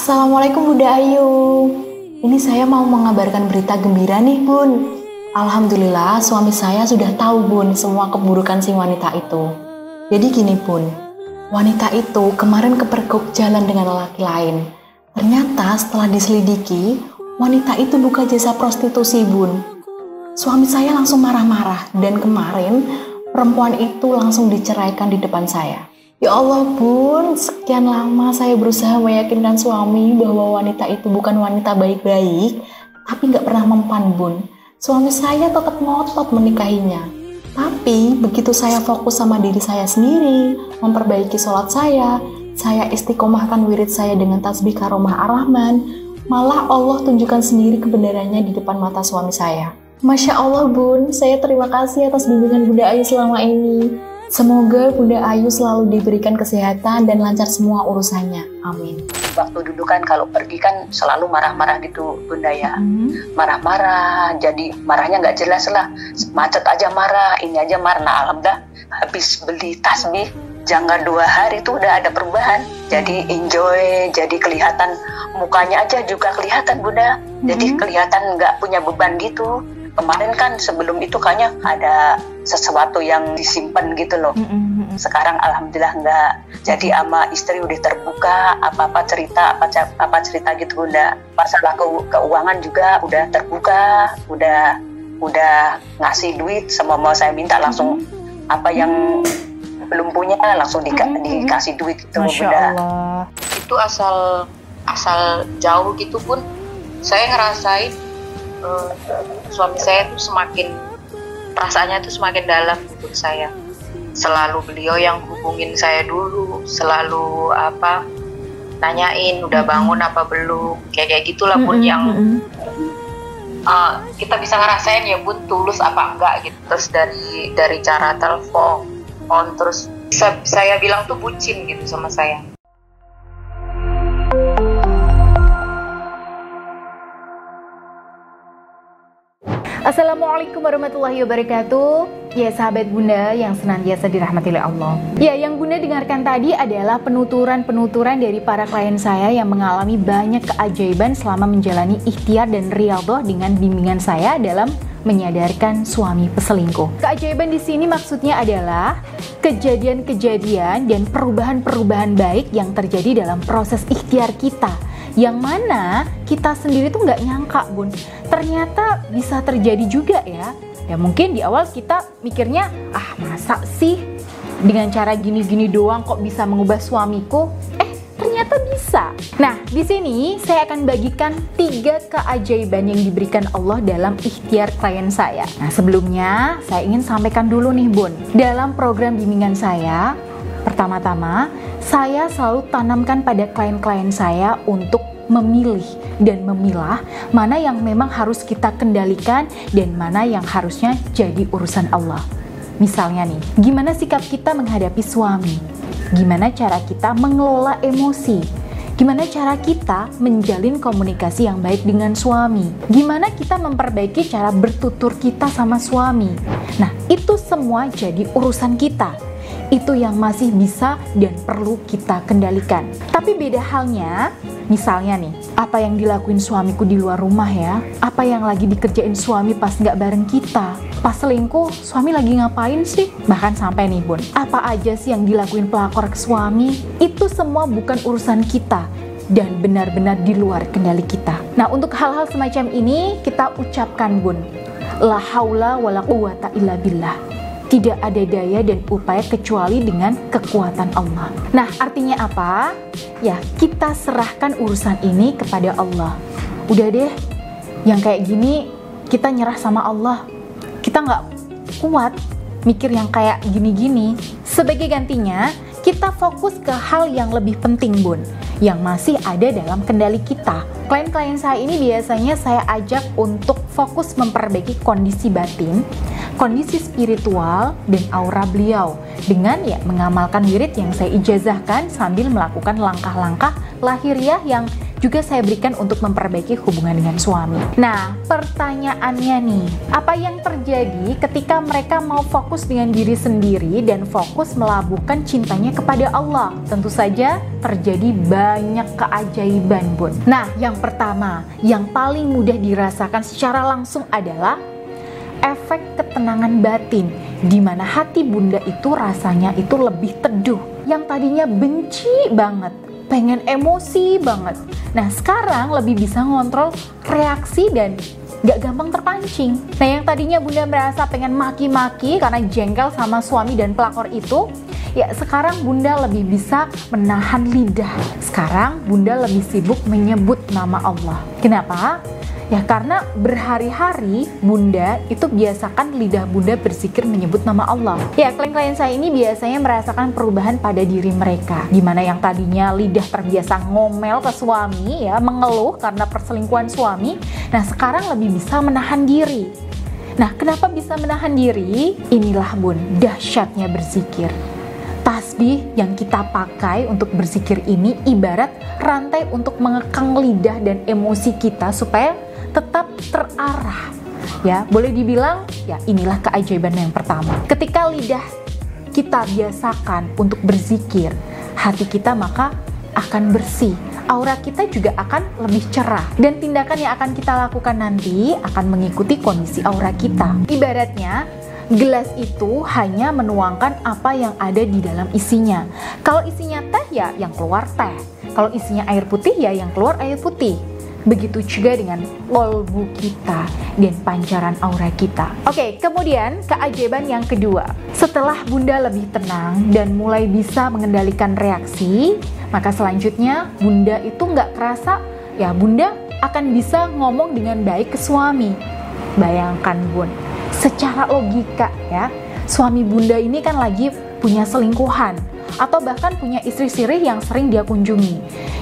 Assalamualaikum Bunda Ayu. Ini saya mau mengabarkan berita gembira nih Bun. Alhamdulillah suami saya sudah tahu Bun semua keburukan si wanita itu. Jadi gini Bun, wanita itu kemarin kepergok jalan dengan lelaki lain. Ternyata setelah diselidiki, wanita itu buka jasa prostitusi Bun. Suami saya langsung marah-marah dan kemarin perempuan itu langsung diceraikan di depan saya. Ya Allah Bun, sekian lama saya berusaha meyakinkan suami bahwa wanita itu bukan wanita baik-baik, tapi nggak pernah mempan Bun. Suami saya tetap ngotot menikahinya. Tapi begitu saya fokus sama diri saya sendiri, memperbaiki sholat saya istiqomahkan wirid saya dengan tasbih karomah ar-Rahman, malah Allah tunjukkan sendiri kebenarannya di depan mata suami saya. Masya Allah Bun, saya terima kasih atas bimbingan Bunda Ayu selama ini. Semoga Bunda Ayu selalu diberikan kesehatan dan lancar semua urusannya. Amin. Waktu dulu kan kalau pergi kan selalu marah-marah gitu Bunda ya. Marah-marah, jadi marahnya nggak jelas lah. Macet aja marah, ini aja marah. Nah alhamdulillah habis beli tasbih, jangka 2 hari itu udah ada perubahan. Jadi enjoy, jadi kelihatan mukanya aja juga kelihatan Bunda. Jadi kelihatan nggak punya beban gitu. Kemarin kan sebelum itu kayaknya ada sesuatu yang disimpan gitu loh. Sekarang alhamdulillah enggak. Jadi sama istri udah terbuka, apa cerita gitu Bunda. Masalah keuangan juga udah terbuka, udah ngasih duit, semua mau saya minta langsung apa yang belum punya langsung dikasih duit gitu Masya Bunda. Allah. Itu asal jauh gitu pun saya ngerasain suami saya tuh perasaannya tuh semakin dalam untuk saya. Selalu beliau yang hubungin saya dulu, selalu nanyain udah bangun apa belum, kayak gitulah Bun, yang kita bisa ngerasain ya Bun tulus apa enggak gitu. Terus dari cara telepon terus saya bilang tuh bucin gitu sama saya. Assalamualaikum warahmatullahi wabarakatuh. Ya sahabat Bunda yang senantiasa dirahmati oleh Allah. Ya, yang Bunda dengarkan tadi adalah penuturan dari para klien saya yang mengalami banyak keajaiban selama menjalani ikhtiar dan riyadhah dengan bimbingan saya dalam menyadarkan suami peselingkuh. Keajaiban di sini maksudnya adalah kejadian-kejadian dan perubahan-perubahan baik yang terjadi dalam proses ikhtiar kita, yang mana kita sendiri tuh nggak nyangka Bun, ternyata bisa terjadi juga ya. Ya mungkin di awal kita mikirnya, masa sih dengan cara gini-gini doang kok bisa mengubah suamiku? Ternyata bisa. Nah, di sini saya akan bagikan 3 keajaiban yang diberikan Allah dalam ikhtiar klien saya. Nah, sebelumnya saya ingin sampaikan dulu nih Bun, dalam program bimbingan saya, pertama-tama saya selalu tanamkan pada klien-klien saya untuk memilih dan memilah mana yang memang harus kita kendalikan dan mana yang harusnya jadi urusan Allah. Misalnya nih, gimana sikap kita menghadapi suami? Gimana cara kita mengelola emosi? Gimana cara kita menjalin komunikasi yang baik dengan suami? Gimana kita memperbaiki cara bertutur kita sama suami? Nah, itu semua jadi urusan kita. Itu yang masih bisa dan perlu kita kendalikan. Tapi beda halnya, misalnya nih, apa yang dilakuin suamiku di luar rumah ya? Apa yang lagi dikerjain suami pas nggak bareng kita? Pas selingkuh, suami lagi ngapain sih? Bahkan sampai nih Bun, apa aja sih yang dilakuin pelakor ke suami? Itu semua bukan urusan kita dan benar-benar di luar kendali kita. Nah, untuk hal-hal semacam ini kita ucapkan Bun, la haula wala quwata illa billah. Tidak ada daya dan upaya kecuali dengan kekuatan Allah. Nah, artinya apa? Ya, kita serahkan urusan ini kepada Allah. Udah deh, yang kayak gini kita nyerah sama Allah. Kita nggak kuat mikir yang kayak gini-gini. Sebagai gantinya, kita fokus ke hal yang lebih penting Bun, yang masih ada dalam kendali kita. Klien-klien saya ini biasanya saya ajak untuk fokus memperbaiki kondisi batin, kondisi spiritual, dan aura beliau dengan mengamalkan wirid yang saya ijazahkan sambil melakukan langkah-langkah lahiriah yang juga saya berikan untuk memperbaiki hubungan dengan suami. Nah, pertanyaannya nih, apa yang terjadi ketika mereka mau fokus dengan diri sendiri dan fokus melabuhkan cintanya kepada Allah? Tentu saja terjadi banyak keajaiban, Bun. Nah, yang pertama, yang paling mudah dirasakan secara langsung adalah efek ketenangan batin, di mana hati bunda itu rasanya itu lebih teduh. Yang tadinya benci banget, pengen emosi banget, nah sekarang lebih bisa ngontrol reaksi dan gak gampang terpancing. Nah, yang tadinya bunda merasa pengen maki-maki karena jengkel sama suami dan pelakor itu, ya sekarang bunda lebih bisa menahan lidah. Sekarang bunda lebih sibuk menyebut nama Allah. Kenapa? Ya karena berhari-hari bunda itu biasakan lidah bunda berzikir menyebut nama Allah. Ya, klien-klien saya ini biasanya merasakan perubahan pada diri mereka, dimana yang tadinya lidah terbiasa ngomel ke suami, ya mengeluh karena perselingkuhan suami, nah sekarang lebih bisa menahan diri. Nah, kenapa bisa menahan diri? Inilah bun, dahsyatnya berzikir. Tasbih yang kita pakai untuk berzikir ini ibarat rantai untuk mengekang lidah dan emosi kita supaya tetap terarah. Ya, boleh dibilang ya inilah keajaiban yang pertama. Ketika lidah kita biasakan untuk berzikir, hati kita maka akan bersih. Aura kita juga akan lebih cerah, dan tindakan yang akan kita lakukan nanti akan mengikuti kondisi aura kita. Ibaratnya gelas itu hanya menuangkan apa yang ada di dalam isinya. Kalau isinya teh ya yang keluar teh. Kalau isinya air putih ya yang keluar air putih. Begitu juga dengan kolbu kita dan pancaran aura kita. Oke, kemudian keajaiban yang kedua. Setelah bunda lebih tenang dan mulai bisa mengendalikan reaksi, maka selanjutnya bunda itu nggak kerasa, ya bunda akan bisa ngomong dengan baik ke suami. Bayangkan bun, secara logika ya, suami bunda ini kan lagi punya selingkuhan atau bahkan punya istri sirih yang sering dia kunjungi.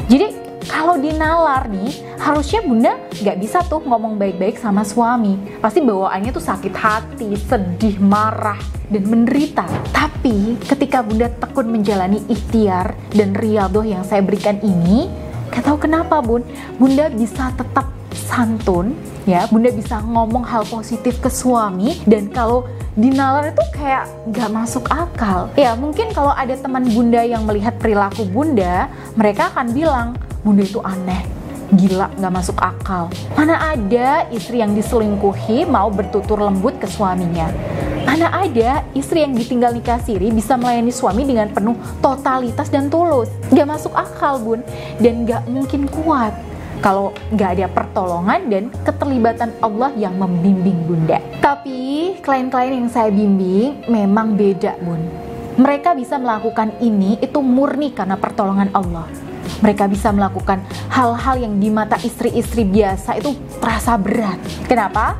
Jadi kalau dinalar nih, harusnya bunda gak bisa tuh ngomong baik-baik sama suami. Pasti bawaannya tuh sakit hati, sedih, marah, dan menderita. Tapi ketika bunda tekun menjalani ikhtiar dan riyadhah yang saya berikan ini, gak tahu kenapa bun, bunda bisa tetap santun, ya bunda bisa ngomong hal positif ke suami, dan kalau dinalar itu kayak gak masuk akal. Ya mungkin kalau ada teman bunda yang melihat perilaku bunda, mereka akan bilang, bunda itu aneh, gila, gak masuk akal. Mana ada istri yang diselingkuhi mau bertutur lembut ke suaminya. Mana ada istri yang ditinggal nikah siri bisa melayani suami dengan penuh totalitas dan tulus. Gak masuk akal bun, dan gak mungkin kuat kalau gak ada pertolongan dan keterlibatan Allah yang membimbing bunda. Tapi klien-klien yang saya bimbing memang beda bun. Mereka bisa melakukan ini itu murni karena pertolongan Allah. Mereka bisa melakukan hal-hal yang di mata istri-istri biasa itu terasa berat. Kenapa?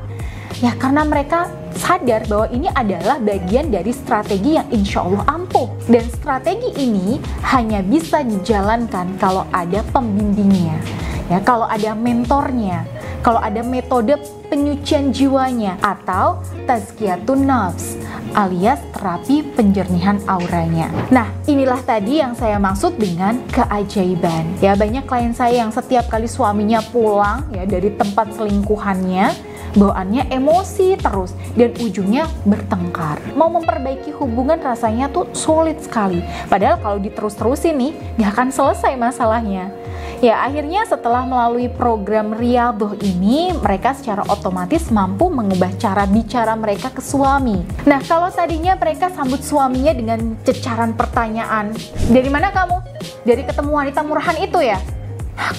Ya karena mereka sadar bahwa ini adalah bagian dari strategi yang insya Allah ampuh. Dan strategi ini hanya bisa dijalankan kalau ada pembimbingnya, ya kalau ada mentornya, kalau ada metode penyucian jiwanya atau tazkiyatun nafs alias terapi penjernihan auranya. Nah, inilah tadi yang saya maksud dengan keajaiban. Ya, banyak klien saya yang setiap kali suaminya pulang ya dari tempat selingkuhannya, bawaannya emosi terus dan ujungnya bertengkar. Mau memperbaiki hubungan rasanya tuh sulit sekali. Padahal kalau diterus-terusin nih, gak akan selesai masalahnya. Ya, akhirnya setelah melalui program riyadhah ini, mereka secara otomatis mampu mengubah cara bicara mereka ke suami. Nah, kalau tadinya mereka sambut suaminya dengan cecaran pertanyaan, "Dari mana kamu? Dari ketemu wanita murahan itu ya?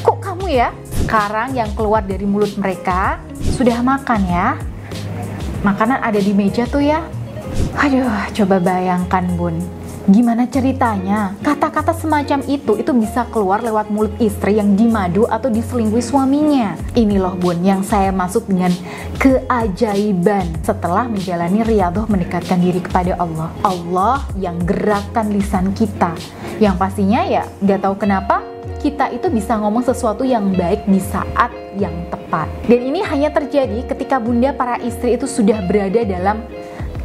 Kok kamu ya?" Sekarang yang keluar dari mulut mereka, "Sudah makan ya? Makanan ada di meja tuh ya." Aduh, coba bayangkan bun, gimana ceritanya kata-kata semacam itu bisa keluar lewat mulut istri yang dimadu atau diselingkuhi suaminya. Ini loh bun yang saya maksud dengan keajaiban setelah menjalani riyadhah mendekatkan diri kepada Allah. Allah yang gerakkan lisan kita, yang pastinya ya gak tahu kenapa kita itu bisa ngomong sesuatu yang baik di saat yang tepat. Dan ini hanya terjadi ketika bunda para istri itu sudah berada dalam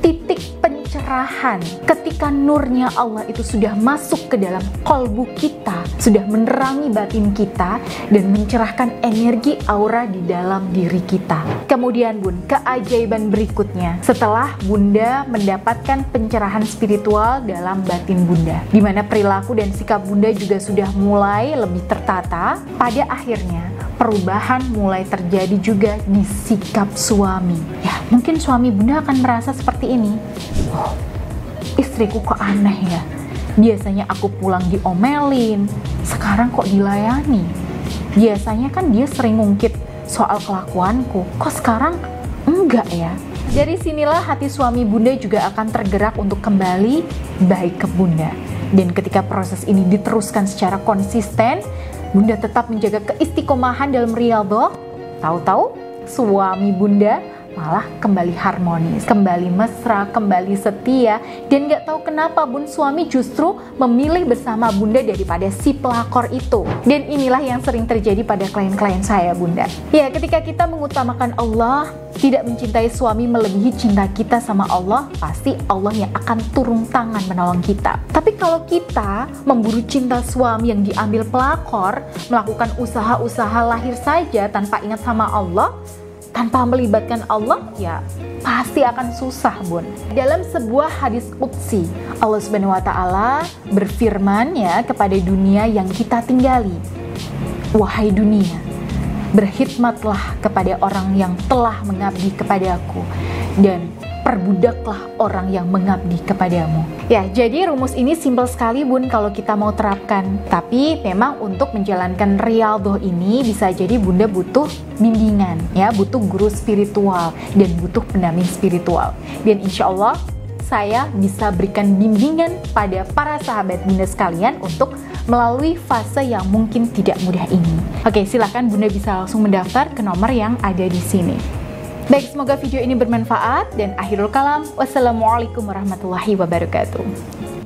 titik pencerahan pencerahan. Ketika nurnya Allah itu sudah masuk ke dalam kolbu kita, sudah menerangi batin kita dan mencerahkan energi aura di dalam diri kita. Kemudian Bun, keajaiban berikutnya, setelah Bunda mendapatkan pencerahan spiritual dalam batin Bunda, di mana perilaku dan sikap Bunda juga sudah mulai lebih tertata, pada akhirnya perubahan mulai terjadi juga di sikap suami. Ya, mungkin suami Bunda akan merasa seperti ini. Oh, istriku kok aneh ya. Biasanya aku pulang diomelin, sekarang kok dilayani. Biasanya kan dia sering ngungkit soal kelakuanku, kok sekarang enggak ya? Dari sinilah hati suami Bunda juga akan tergerak untuk kembali baik ke Bunda. Dan ketika proses ini diteruskan secara konsisten, Bunda tetap menjaga keistiqomahan dalam riyadhah, tahu-tahu suami Bunda malah kembali harmonis, kembali mesra, kembali setia, dan gak tahu kenapa Bun, suami justru memilih bersama Bunda daripada si pelakor itu. Dan inilah yang sering terjadi pada klien-klien saya, Bunda. Ya, ketika kita mengutamakan Allah, tidak mencintai suami melebihi cinta kita sama Allah, pasti Allah yang akan turun tangan menolong kita. Tapi kalau kita memburu cinta suami yang diambil pelakor, melakukan usaha-usaha lahir saja tanpa ingat sama Allah, tanpa melibatkan Allah, ya pasti akan susah, Bun. Dalam sebuah hadis qudsi, Allah Subhanahu wa taala berfirman ya kepada dunia yang kita tinggali. Wahai dunia, berkhidmatlah kepada orang yang telah mengabdi kepadaku, dan perbudaklah orang yang mengabdi kepadamu. Ya, jadi rumus ini simpel sekali, Bun, kalau kita mau terapkan. Tapi memang untuk menjalankan riyadhah ini bisa jadi Bunda butuh bimbingan, ya, butuh guru spiritual dan butuh pendamping spiritual. Dan insya Allah saya bisa berikan bimbingan pada para sahabat Bunda sekalian untuk melalui fase yang mungkin tidak mudah ini. Oke, silahkan Bunda bisa langsung mendaftar ke nomor yang ada di sini. Baik, semoga video ini bermanfaat, dan akhirul kalam, wassalamualaikum warahmatullahi wabarakatuh.